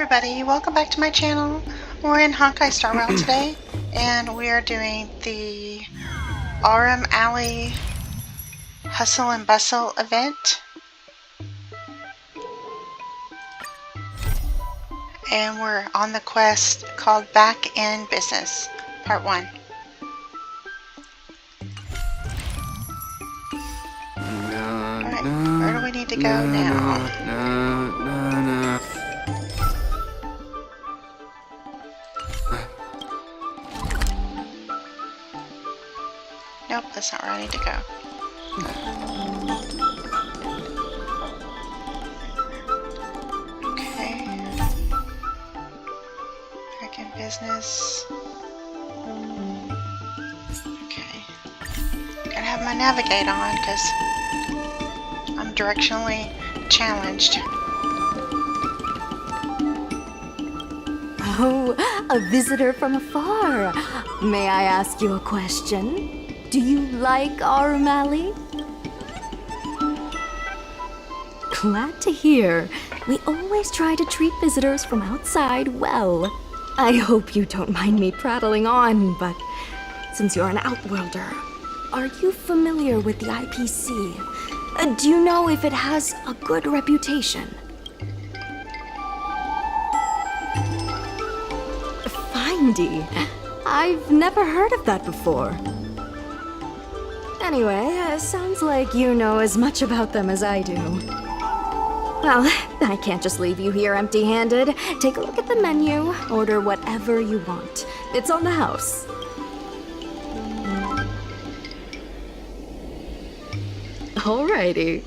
everybody, welcome back to my channel. We're in Honkai Star Rail today, and we are doing the Aurum Alley Hustle and Bustle event. And we're on the quest called Back in Business, Part 1. Alright, where do we need to go now? Nope, that's not where I need to go. Okay. Back in business. Okay. Gotta have my navigate on because I'm directionally challenged. Oh, a visitor from afar. May I ask you a question? Do you like Aurum Alley? Glad to hear. We always try to treat visitors from outside well. I hope you don't mind me prattling on, but since you're an outworlder, are you familiar with the IPC? Do you know if it has a good reputation? Findy. I've never heard of that before. Anyway, sounds like you know as much about them as I do. Well, I can't just leave you here empty-handed. Take a look at the menu, order whatever you want. It's on the house. Alrighty.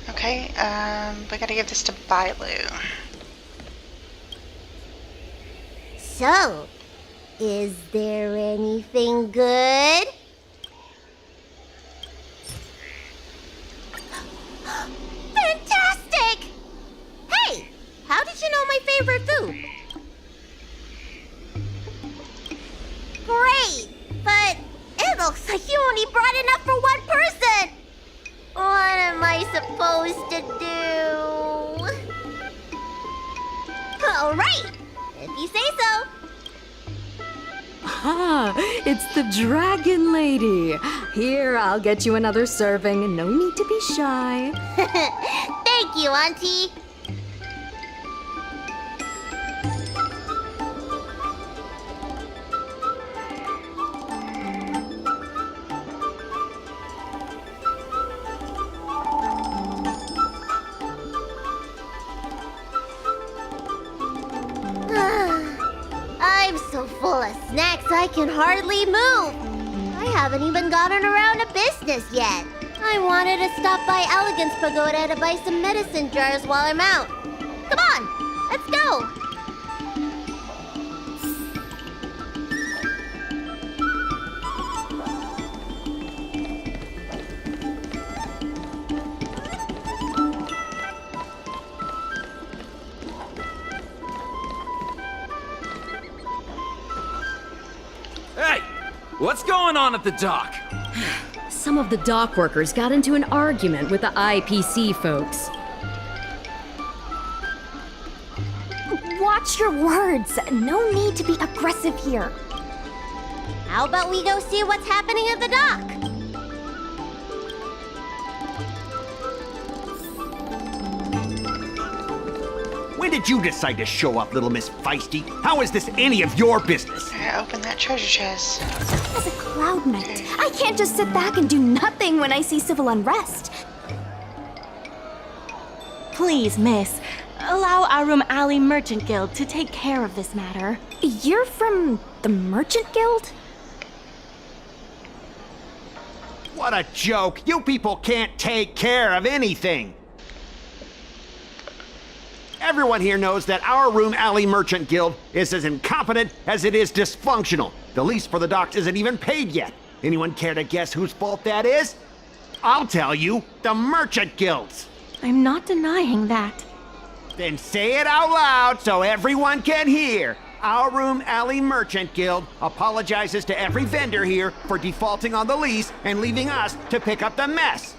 Okay, we gotta give this to Bailu. So, is there anything good? Fantastic! Hey, how did you know my favorite food? Great, but it looks like you only brought enough for one person. What am I supposed to do? All right. If you say so. Ah, it's the Dragon Lady. Here, I'll get you another serving. No need to be shy. Thank you, Auntie. I'm so full of snacks I can hardly move. I haven't even gotten around to business yet. I wanted to stop by Elegance Pagoda to buy some medicine jars while I'm out. Come on, let's go. Hey! What's going on at the dock? Some of the dock workers got into an argument with the IPC folks. Watch your words. No need to be aggressive here. How about we go see what's happening at the dock? When did you decide to show up, little Miss Feisty? How is this any of your business? I gotta open that treasure chest. As a cloud knight, I can't just sit back and do nothing when I see civil unrest. Please, miss, allow Aurum Alley Merchant Guild to take care of this matter. You're from the Merchant Guild? What a joke! You people can't take care of anything! Everyone here knows that our Aurum Alley Merchant Guild is as incompetent as it is dysfunctional. The lease for the docks isn't even paid yet. Anyone care to guess whose fault that is? I'll tell you, the Merchant Guild's. I'm not denying that. Then say it out loud so everyone can hear. Aurum Alley Merchant Guild apologizes to every vendor here for defaulting on the lease and leaving us to pick up the mess.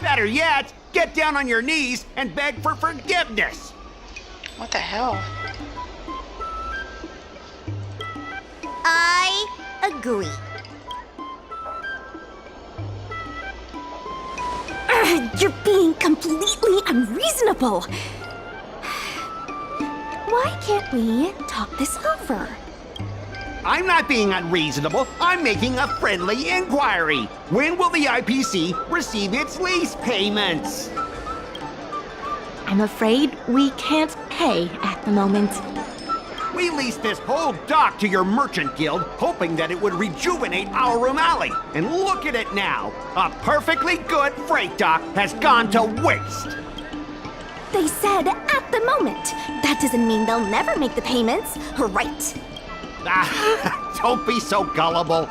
Better yet, get down on your knees and beg for forgiveness. What the hell? I agree. You're being completely unreasonable. Why can't we talk this over? I'm not being unreasonable. I'm making a friendly inquiry. When will the IPC receive its lease payments? I'm afraid we can't pay at the moment. We leased this whole dock to your merchant guild, hoping that it would rejuvenate Aurum Alley. And look at it now. A perfectly good freight dock has gone to waste. They said at the moment. That doesn't mean they'll never make the payments, right? Ah, don't be so gullible.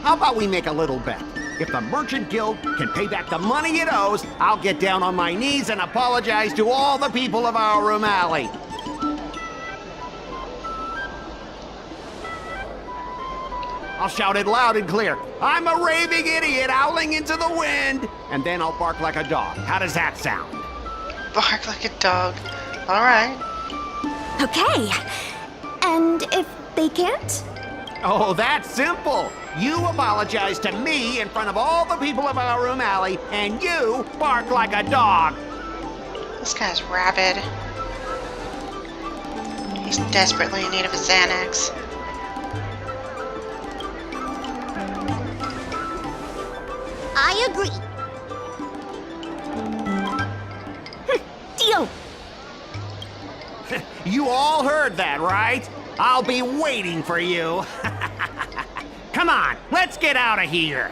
How about we make a little bet? If the Merchant Guild can pay back the money it owes, I'll get down on my knees and apologize to all the people of Aurum Alley. I'll shout it loud and clear. I'm a raving idiot howling into the wind. And then I'll bark like a dog. How does that sound? Bark like a dog. All right. Okay. And if they can't? Oh, that's simple. You apologize to me in front of all the people of Aurum Alley, and you bark like a dog. This guy's rabid. He's desperately in need of a Xanax. I agree. Deal. You all heard that, right? I'll be waiting for you. Come on, let's get out of here.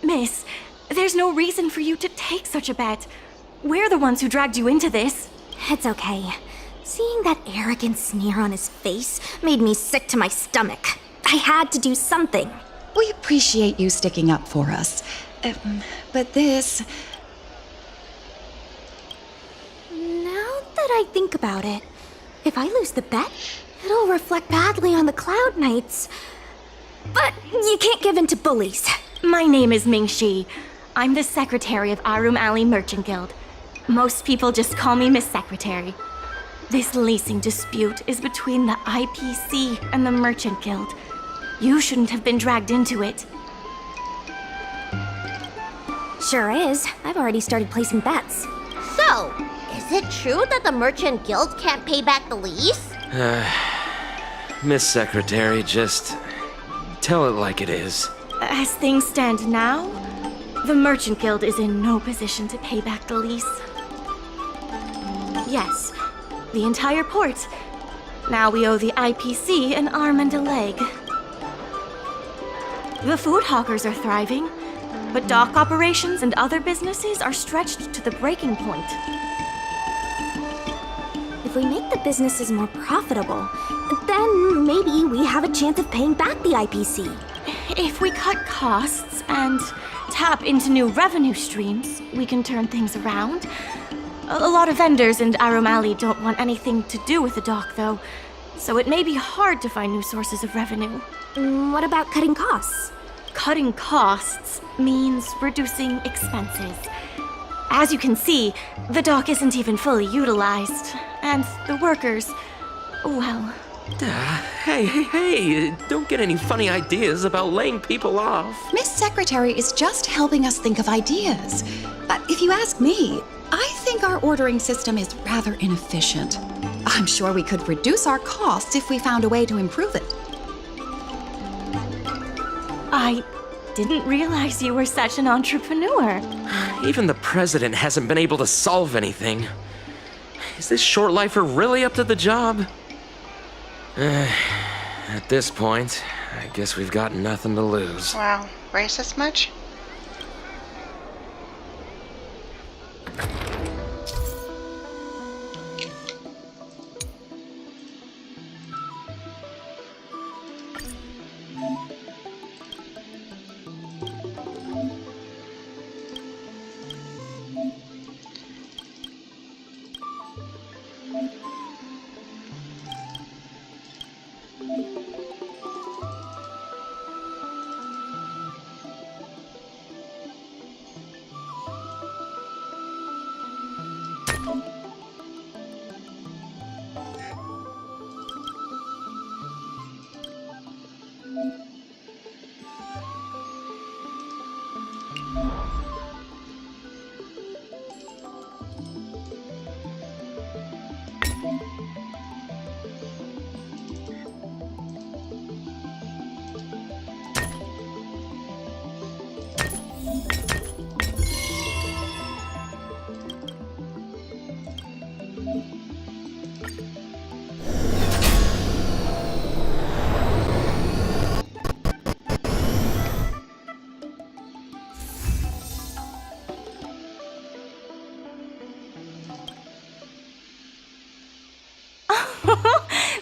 Miss, there's no reason for you to take such a bet. We're the ones who dragged you into this. It's okay. Seeing that arrogant sneer on his face made me sick to my stomach. I had to do something. We appreciate you sticking up for us. But this... Now that I think about it, if I lose the bet, it'll reflect badly on the Cloud Knights. But you can't give in to bullies. My name is Ming Shi. I'm the secretary of Aurum Alley Merchant Guild. Most people just call me Miss Secretary. This leasing dispute is between the IPC and the Merchant Guild. You shouldn't have been dragged into it. Sure is. I've already started placing bets. So, is it true that the Merchant Guild can't pay back the lease? Miss Secretary, just tell it like it is. As things stand now, the Merchant Guild is in no position to pay back the lease. Yes, the entire port. Now we owe the IPC an arm and a leg. The food hawkers are thriving, but dock operations and other businesses are stretched to the breaking point. If we make the businesses more profitable, then maybe we have a chance of paying back the IPC. If we cut costs and tap into new revenue streams, we can turn things around. A lot of vendors in Aurum Alley don't want anything to do with the dock, though, so it may be hard to find new sources of revenue. What about cutting costs? Cutting costs means reducing expenses. As you can see, the dock isn't even fully utilized, and the workers, well... Hey, don't get any funny ideas about laying people off. Miss Secretary is just helping us think of ideas. But if you ask me, I think our ordering system is rather inefficient. I'm sure we could reduce our costs if we found a way to improve it. I didn't realize you were such an entrepreneur. Even the president hasn't been able to solve anything. Is this short lifer really up to the job? At this point, I guess we've got nothing to lose. Wow, racist much?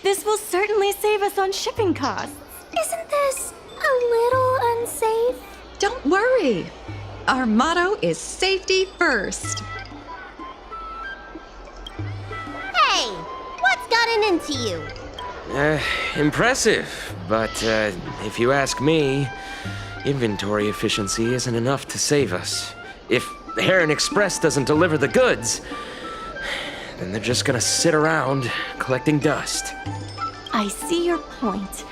This will certainly save us on shipping costs. Isn't this a little unsafe? Don't worry. Our motto is safety first. Hey, what's gotten into you? Impressive. But, if you ask me, inventory efficiency isn't enough to save us. If Heron Express doesn't deliver the goods, then they're just gonna sit around collecting dust. I see your point.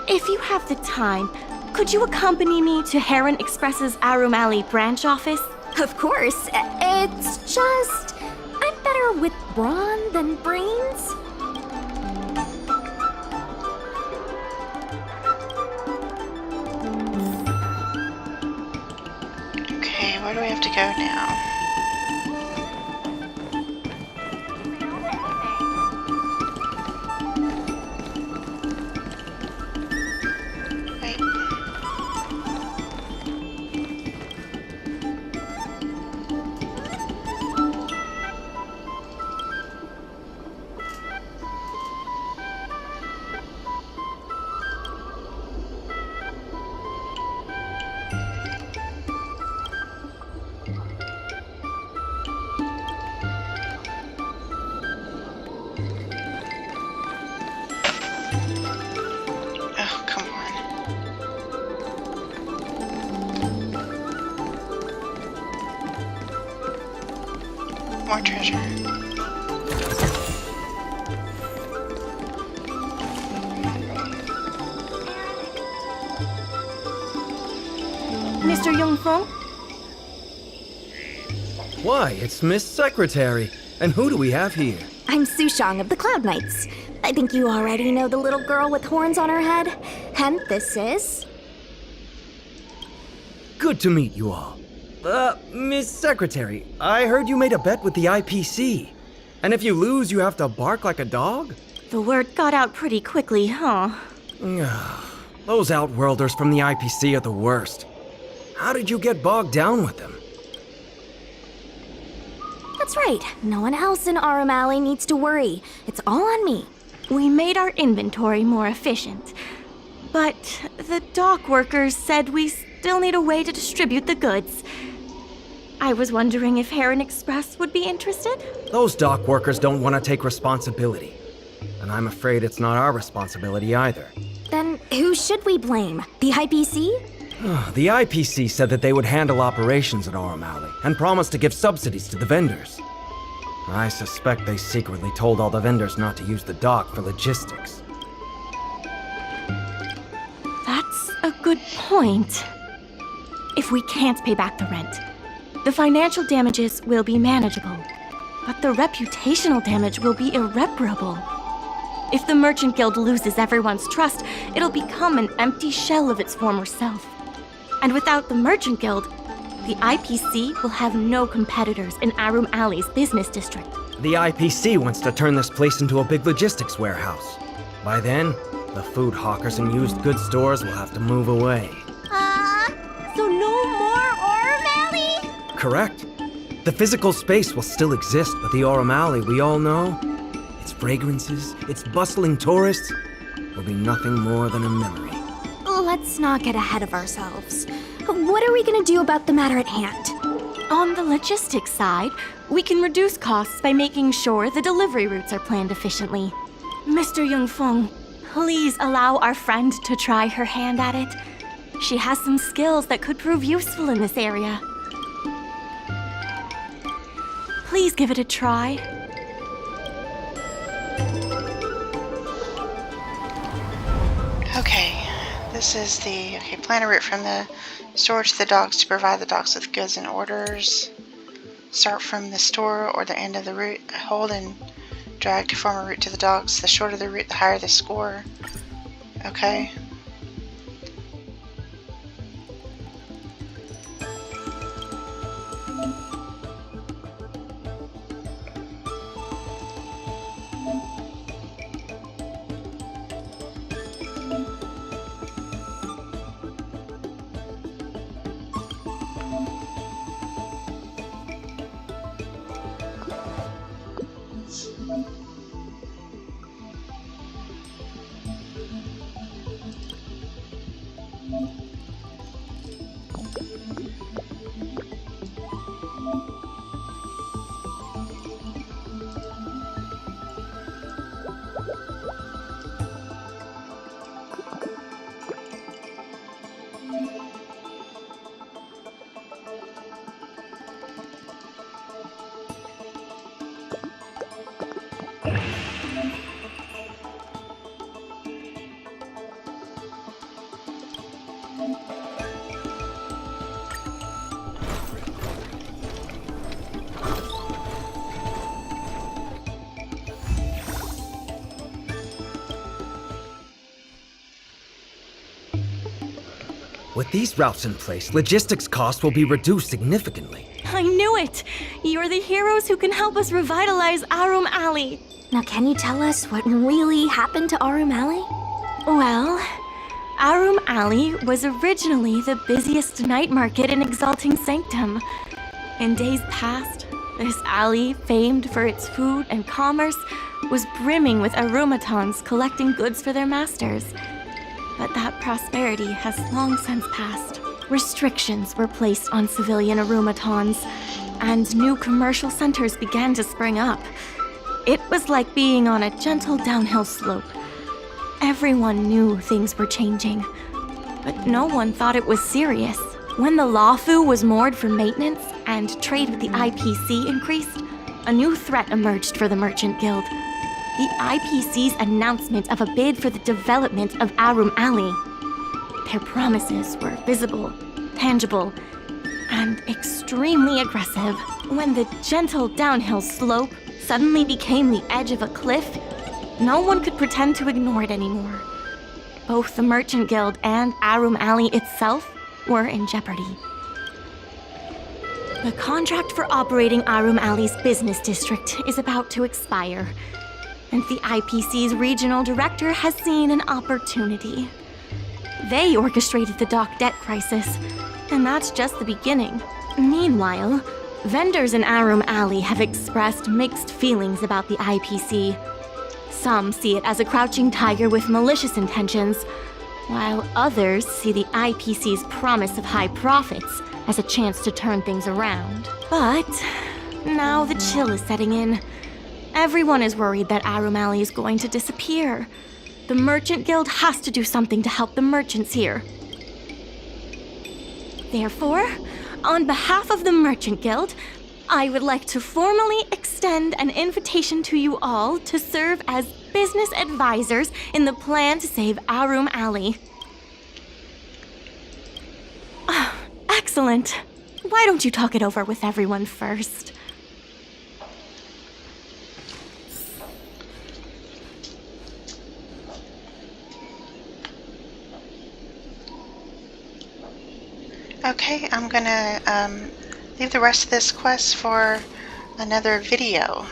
If you have the time, could you accompany me to Heron Express's Aurum Alley branch office? Of course. It's just, I'm better with brawn than brains. Okay, where do we have to go now? Wait. Oh, come on. More treasure. Mr. Yongfeng? Why, it's Miss Secretary. And who do we have here? I'm Sushang of the Cloud Knights. I think you already know the little girl with horns on her head. And this is... Good to meet you all. Miss Secretary, I heard you made a bet with the IPC. And if you lose, you have to bark like a dog? The word got out pretty quickly, huh? Those Outworlders from the IPC are the worst. How did you get bogged down with them? That's right. No one else in Aurum Alley needs to worry. It's all on me. We made our inventory more efficient. But the dock workers said we still need a way to distribute the goods. I was wondering if Heron Express would be interested? Those dock workers don't want to take responsibility. And I'm afraid it's not our responsibility either. Then who should we blame? The IPC? The IPC said that they would handle operations at Aurum Alley and promised to give subsidies to the vendors. I suspect they secretly told all the vendors not to use the dock for logistics. That's a good point. If we can't pay back the rent, the financial damages will be manageable, but the reputational damage will be irreparable. If the Merchant Guild loses everyone's trust, it'll become an empty shell of its former self. And without the Merchant Guild, the IPC will have no competitors in Aurum Alley's business district. The IPC wants to turn this place into a big logistics warehouse. By then, the food hawkers and used goods stores will have to move away. So no more Aurum Alley? Correct. The physical space will still exist, but the Aurum Alley we all know, its fragrances, its bustling tourists, will be nothing more than a memory. Let's not get ahead of ourselves. What are we gonna do about the matter at hand? On the logistics side, we can reduce costs by making sure the delivery routes are planned efficiently. Mr. Yongfeng, please allow our friend to try her hand at it. She has some skills that could prove useful in this area. Please give it a try. Okay, this is the, plan a route from the store to the docks to provide the docks with goods and orders. Start from the store or the end of the route. Hold and drag to form a route to the docks. The shorter the route, the higher the score. Okay. With these routes in place, logistics costs will be reduced significantly. I knew it! You're the heroes who can help us revitalize Aurum Alley. Now, can you tell us what really happened to Aurum Alley? Well, Aurum Alley was originally the busiest night market in Exalting Sanctum. In days past, this alley, famed for its food and commerce, was brimming with aromatons collecting goods for their masters. But that prosperity has long since passed. Restrictions were placed on civilian aromatons, and new commercial centers began to spring up. It was like being on a gentle downhill slope. Everyone knew things were changing, but no one thought it was serious. When the Lawfu was moored for maintenance and trade with the IPC increased, a new threat emerged for the Merchant Guild. The IPC's announcement of a bid for the development of Aurum Alley. Their promises were visible, tangible, and extremely aggressive. When the gentle downhill slope suddenly became the edge of a cliff, no one could pretend to ignore it anymore. Both the Merchant Guild and Aurum Alley itself were in jeopardy. The contract for operating Aurum Alley's business district is about to expire, and the IPC's regional director has seen an opportunity. They orchestrated the dock debt crisis, and that's just the beginning. Meanwhile, vendors in Aurum Alley have expressed mixed feelings about the IPC. Some see it as a crouching tiger with malicious intentions, while others see the IPC's promise of high profits as a chance to turn things around. But now the chill is setting in. Everyone is worried that Aurum Alley is going to disappear. The Merchant Guild has to do something to help the merchants here. Therefore, on behalf of the Merchant Guild, I would like to formally extend an invitation to you all to serve as business advisors in the plan to save Aurum Alley. Excellent. Why don't you talk it over with everyone first? Okay, I'm gonna leave the rest of this quest for another video.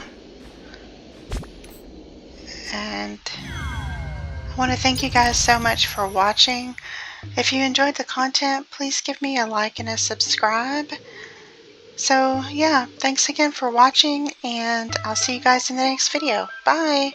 And I want to thank you guys so much for watching. If you enjoyed the content, please give me a like and a subscribe. So yeah, thanks again for watching, and I'll see you guys in the next video. Bye!